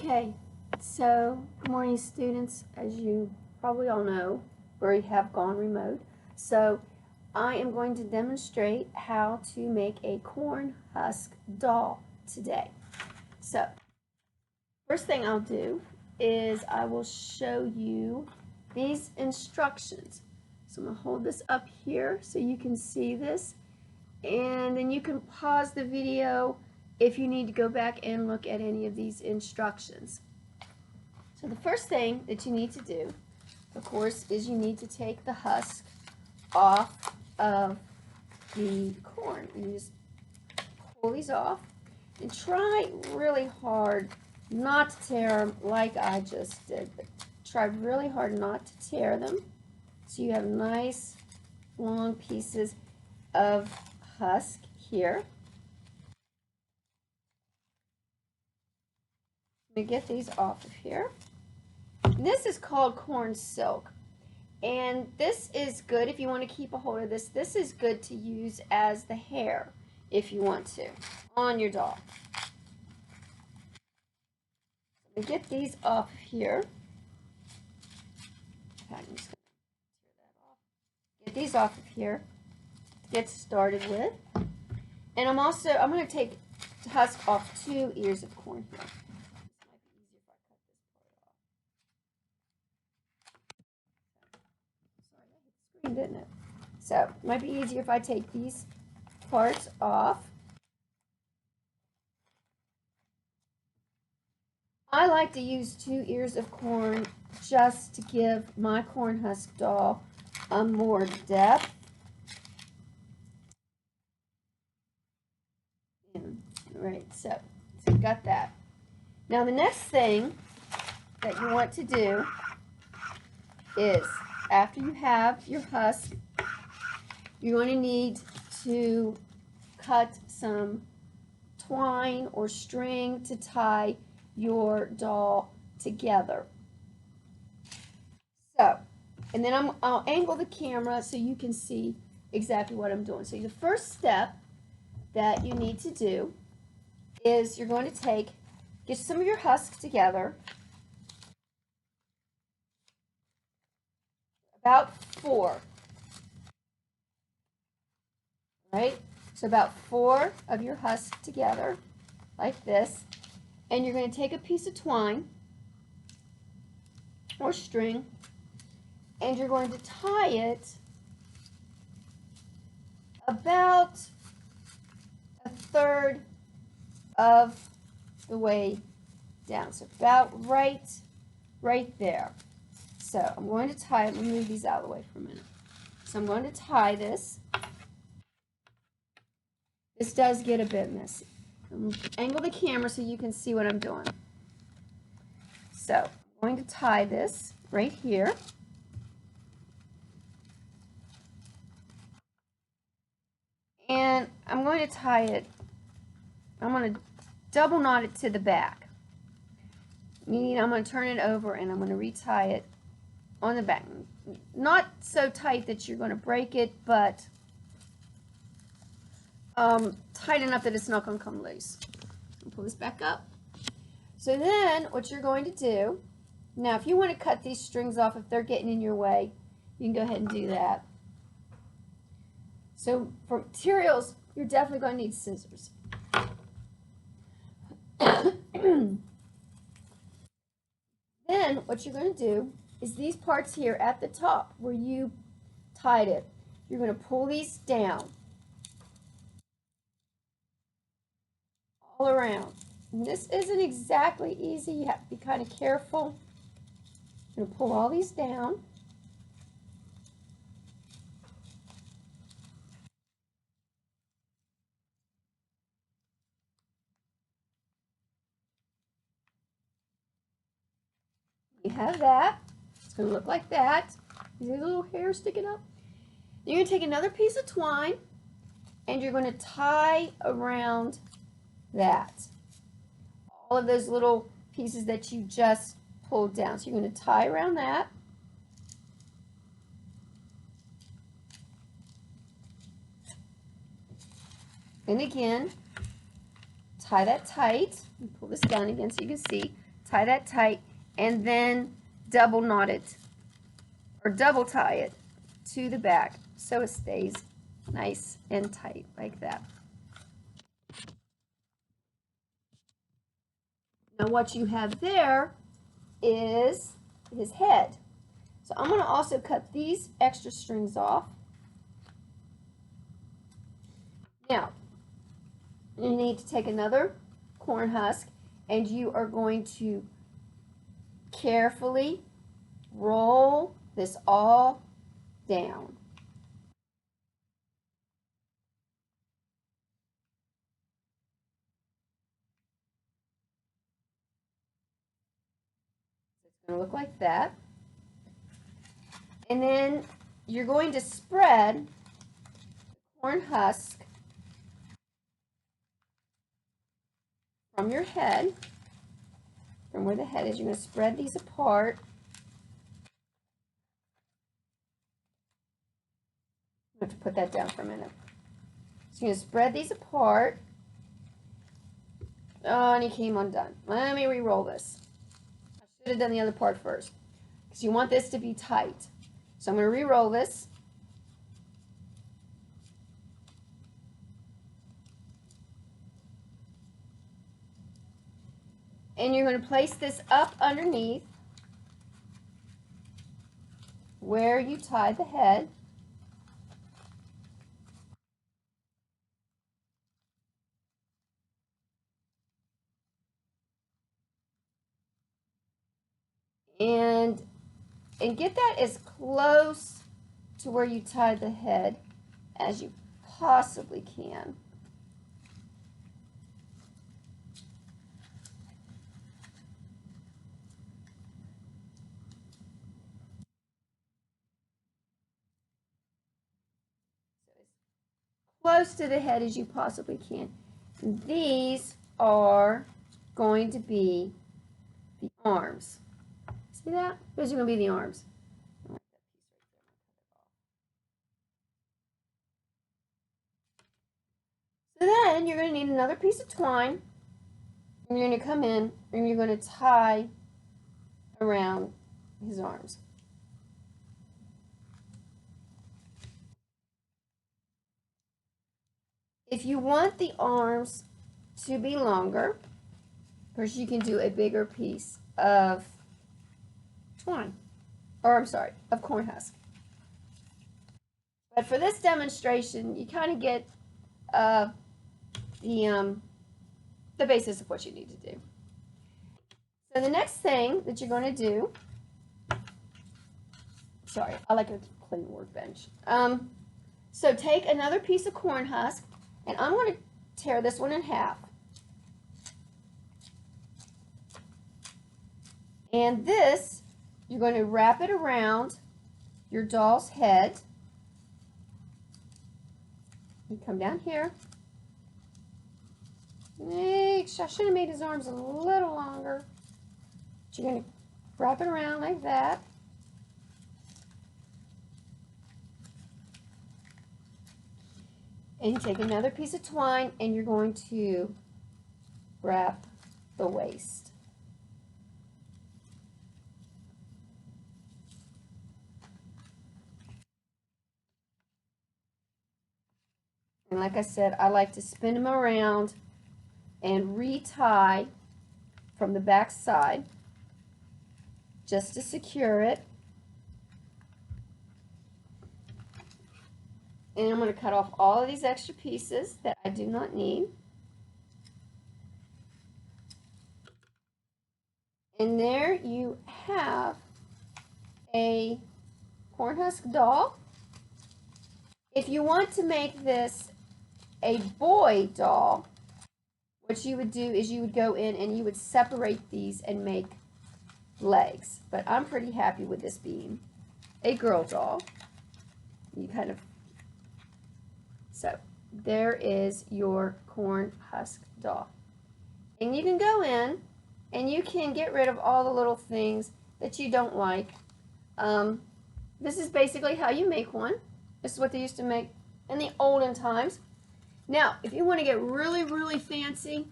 Okay, so good morning, students. As you probably all know, we have gone remote. So I am going to demonstrate how to make a corn husk doll today. So first thing I'll do is I will show you these instructions. So I'm going to hold this up here so you can see this, and then you can pause the video if you need to go back and look at any of these instructions. So the first thing that you need to do, of course, is you need to take the husk off of the corn. And you just pull these off and try really hard not to tear them like I just did. But try really hard not to tear them so you have nice long pieces of husk here. I'm going to get these off of here. This is called corn silk, and this is good if you want to keep a hold of this. This is good to use as the hair if you want to on your doll. I'm going to get these off of here. I'm just going to tear that off. Get these off of here to get started with. And I'm going to take the husk off 2 ears of corn here. Didn't it? So it might be easier if I take these parts off. I like to use 2 ears of corn just to give my corn husk doll more depth. Alright, so you got that. Now the next thing that you want to do is, after you have your husk, you're going to need to cut some twine or string to tie your doll together. So, and then I'll angle the camera so you can see exactly what I'm doing. So the first step that you need to do is you're going to get some of your husk together. About 4, right? So about 4 of your husk together, like this, and you're going to take a piece of twine or string, and you're going to tie it about 1/3 of the way down, so about right there. So I'm going to tie it. Let me move these out of the way for a minute. So I'm going to tie this. This does get a bit messy. I'm going to angle the camera so you can see what I'm doing. So I'm going to tie this right here. And I'm going to tie it, I'm going to double knot it to the back. Meaning I'm going to turn it over and I'm going to retie it on the back. Not so tight that you're going to break it, but tight enough that it's not going to come loose. I'll pull this back up. So then what you're going to do, now if you want to cut these strings off, if they're getting in your way, you can go ahead and do that. So for materials, you're definitely going to need scissors. Then what you're going to do is these parts here at the top where you tied it, you're going to pull these down all around. And this isn't exactly easy. You have to be kind of careful. You're going to pull all these down. You have that. It's going to look like that. See the little hair sticking up? Then you're going to take another piece of twine and you're going to tie around that. All of those little pieces that you just pulled down. So you're going to tie around that. And again, tie that tight. Pull this down again so you can see. Tie that tight, and then double knot it, or double tie it to the back so it stays nice and tight like that. Now what you have there is his head. So I'm going to also cut these extra strings off. Now, you need to take another corn husk, and you are going to carefully roll this all down. It's going to look like that. And then you're going to spread the corn husk from your head, from where the head is. You're going to spread these apart. I have to put that down for a minute. So you're going to spread these apart. Oh, and he came undone. Let me re-roll this. I should have done the other part first, because you want this to be tight. So I'm going to re-roll this. And you're going to place this up underneath where you tied the head. And get that as close to where you tied the head as you possibly can. Close to the head as you possibly can. These are going to be the arms. See that? Those are going to be the arms. So then you're going to need another piece of twine, and you're going to come in and you're going to tie around his arms. If you want the arms to be longer, first you can do a bigger piece of twine, or I'm sorry, of corn husk. But for this demonstration, you kind of get the basis of what you need to do. So the next thing that you're going to do, sorry, I like a clean workbench. So take another piece of corn husk, and I'm going to tear this one in half. And this, you're going to wrap it around your doll's head. You come down here. I should have made his arms a little longer. But you're going to wrap it around like that. And you take another piece of twine and you're going to wrap the waist. And like I said, I like to spin them around and retie from the back side just to secure it. And I'm going to cut off all of these extra pieces that I do not need. And there you have a corn husk doll. If you want to make this a boy doll, what you would do is you would go in and you would separate these and make legs. But I'm pretty happy with this being a girl doll. You kind of, so there is your corn husk doll. And you can go in and you can get rid of all the little things that you don't like. This is basically how you make one. This is what they used to make in the olden times. Now, if you want to get really, really fancy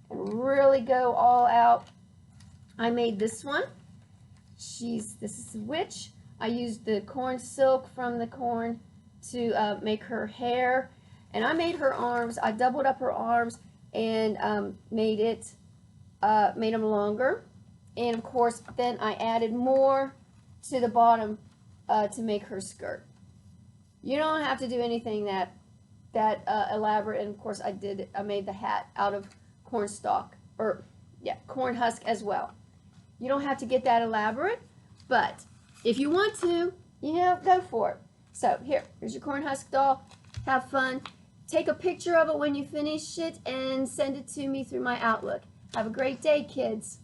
and really go all out, I made this one. This is a witch. I used the corn silk from the corn to make her hair, and I made her arms. I doubled up her arms and made them longer, and of course then I added more to the bottom to make her skirt. You don't have to do anything that elaborate, and of course I made the hat out of corn stalk, or yeah, corn husk as well. You don't have to get that elaborate, but if you want to, go for it. So here's your corn husk doll. Have fun. Take a picture of it when you finish it and send it to me through my Outlook. Have a great day, kids.